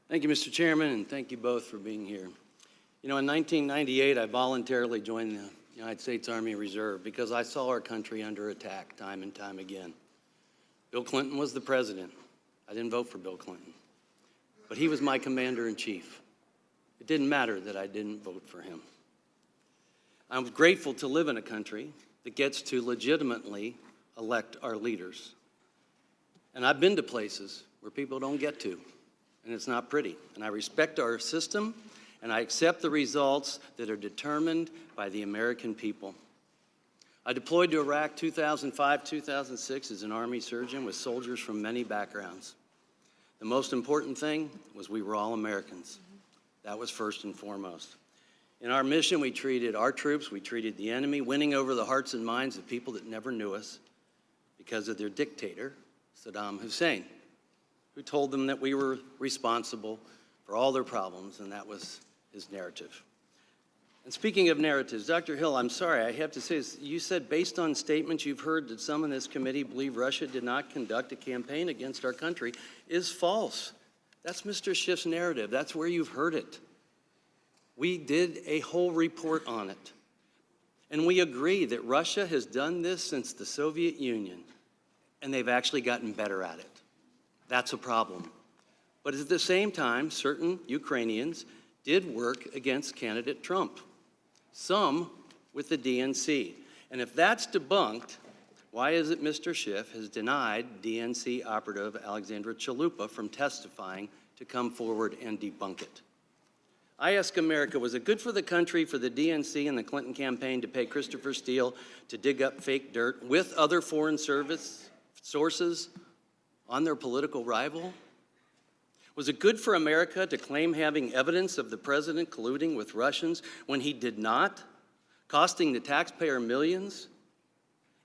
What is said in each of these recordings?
Thank you, Mr. Chairman, and thank you both for being here. You know, in 1998, I voluntarily joined the United States Army Reserve because I saw our country under attack time and time again. Bill Clinton was the president. I didn't vote for Bill Clinton, but he was my commander-in-chief. It didn't matter that I didn't vote for him. I'm grateful to live in a country that gets to legitimately elect our leaders. And I've been to places where people don't get to, and it's not pretty. And I respect our system, and I accept the results that are determined by the American people. I deployed to Iraq 2005, 2006 as an Army surgeon with soldiers from many backgrounds. The most important thing was we were all Americans. That was first and foremost. In our mission, we treated our troops, we treated the enemy, winning over the hearts and minds of people that never knew us because of their dictator, Saddam Hussein, who told them that we were responsible for all their problems, and that was his narrative. And speaking of narratives, Dr. Hill, I'm sorry, I have to say this. You said based on statements you've heard that some in this committee believe Russia did not conduct a campaign against our country is false. That's Mr. Schiff's narrative. That's where you've heard it. We did a whole report on it. And we agree that Russia has done this since the Soviet Union, and they've actually gotten better at it. That's a problem. But at the same time, certain Ukrainians did work against candidate Trump, some with the DNC. And if that's debunked, why is it Mr. Schiff has denied DNC operative Alexandra Chalupa from testifying to come forward and debunk it? I ask America, was it good for the country for the DNC and the Clinton campaign to pay Christopher Steele to dig up fake dirt with other foreign service sources on their political rival? Was it good for America to claim having evidence of the president colluding with Russians when he did not, costing the taxpayer millions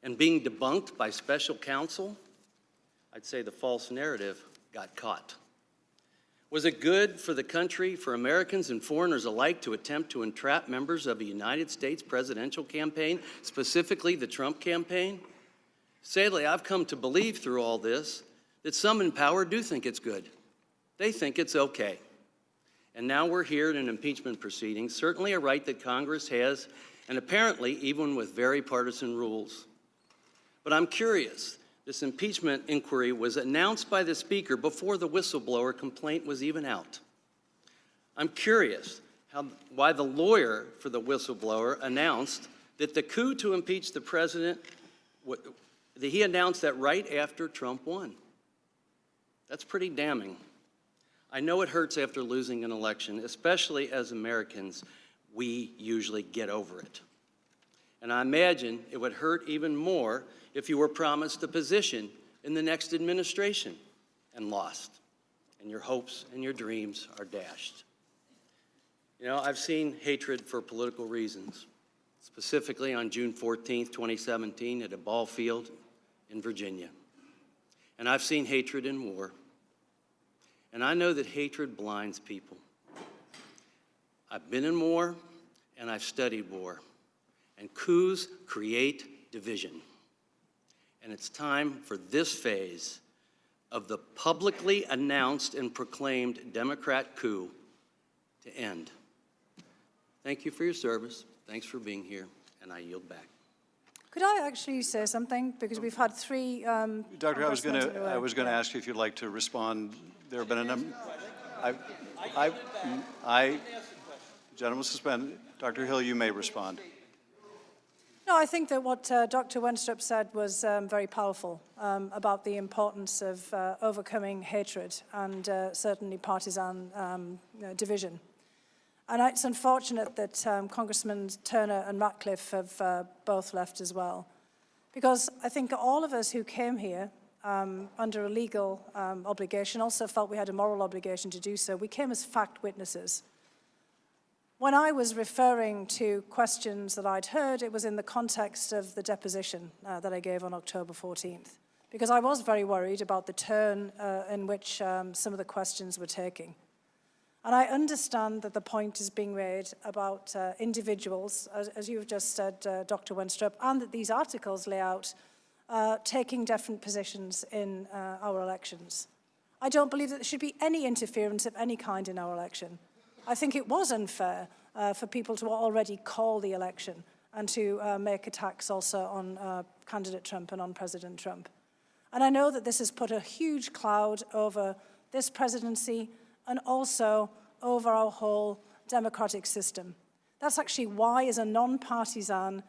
and being debunked by special counsel? I'd say the false narrative got caught. Was it good for the country, for Americans and foreigners alike, to attempt to entrap members of a United States presidential campaign, specifically the Trump campaign? Sadly, I've come to believe through all this that some in power do think it's good. They think it's okay. And now we're here in an impeachment proceeding, certainly a right that Congress has, and apparently even with very partisan rules. But I'm curious. This impeachment inquiry was announced by the Speaker before the whistleblower complaint was even out. I'm curious why the lawyer for the whistleblower announced that the coup to impeach the president, that he announced that right after Trump won. That's pretty damning. I know it hurts after losing an election, especially as Americans, we usually get over it. And I imagine it would hurt even more if you were promised a position in the next administration and lost, and your hopes and your dreams are dashed. You know, I've seen hatred for political reasons, specifically on June 14th, 2017 at a ball field in Virginia. And I've seen hatred in war. And I know that hatred blinds people. I've been in war, and I've studied war. And coups create division. And it's time for this phase of the publicly announced and proclaimed Democrat coup to end. Thank you for your service. Thanks for being here, and I yield back. Could I actually say something? Because we've had three. Doctor, I was going to ask you if you'd like to respond. There have been a number. Gentleman suspended. Dr. Hill, you may respond. No, I think that what Dr. Wenstrup said was very powerful about the importance of overcoming hatred and certainly partisan division. And it's unfortunate that Congressmen Turner and Ratcliffe have both left as well, because I think all of us who came here under a legal obligation also felt we had a moral obligation to do so. We came as fact witnesses. When I was referring to questions that I'd heard, it was in the context of the deposition that I gave on October 14th, because I was very worried about the turn in which some of the questions were taking. And I understand that the point is being made about individuals, as you've just said, Dr. Wenstrup, and that these articles lay out taking different positions in our elections. I don't believe that there should be any interference of any kind in our election. I think it was unfair for people to already call the election and to make attacks also on candidate Trump and on President Trump. And I know that this has put a huge cloud over this presidency and also over our whole democratic system. That's actually why, as a non-partisan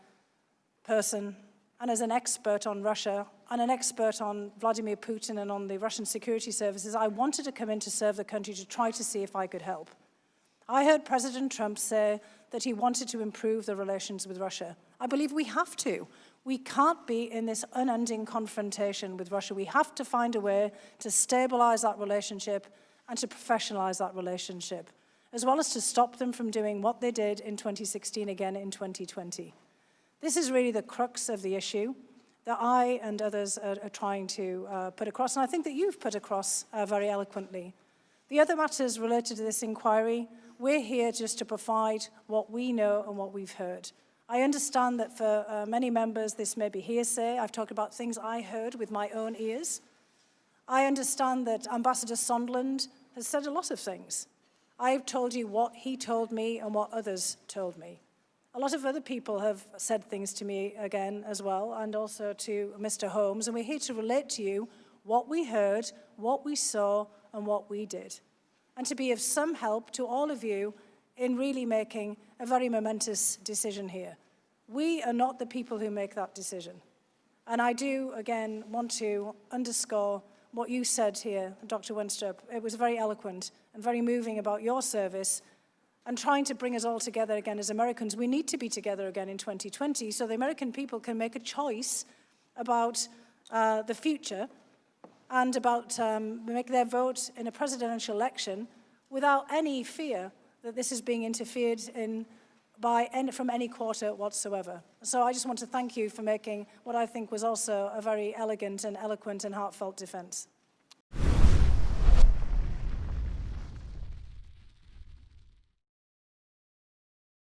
person and as an expert on Russia and an expert on Vladimir Putin and on the Russian security services, I wanted to come in to serve the country to try to see if I could help. I heard President Trump say that he wanted to improve the relations with Russia. I believe we have to. We can't be in this unending confrontation with Russia. We have to find a way to stabilize that relationship and to professionalize that relationship, as well as to stop them from doing what they did in 2016 again in 2020. This is really the crux of the issue that I and others are trying to put across, and I think that you've put across very eloquently. The other matters related to this inquiry, we're here just to provide what we know and what we've heard. I understand that for many members this may be hearsay. I've talked about things I heard with my own ears. I understand that Ambassador Sondland has said a lot of things. I've told you what he told me and what others told me. A lot of other people have said things to me again as well, and also to Mr. Holmes, and we're here to relate to you what we heard, what we saw, and what we did, and to be of some help to all of you in really making a very momentous decision here. We are not the people who make that decision. And I do, again, want to underscore what you said here, Dr. Wenstrup. It was very eloquent and very moving about your service and trying to bring us all together again as Americans. We need to be together again in 2020 so the American people can make a choice about the future and about make their vote in a presidential election without any fear that this is being interfered in from any quarter whatsoever. So I just want to thank you for making what I think was also a very elegant and eloquent and heartfelt defense.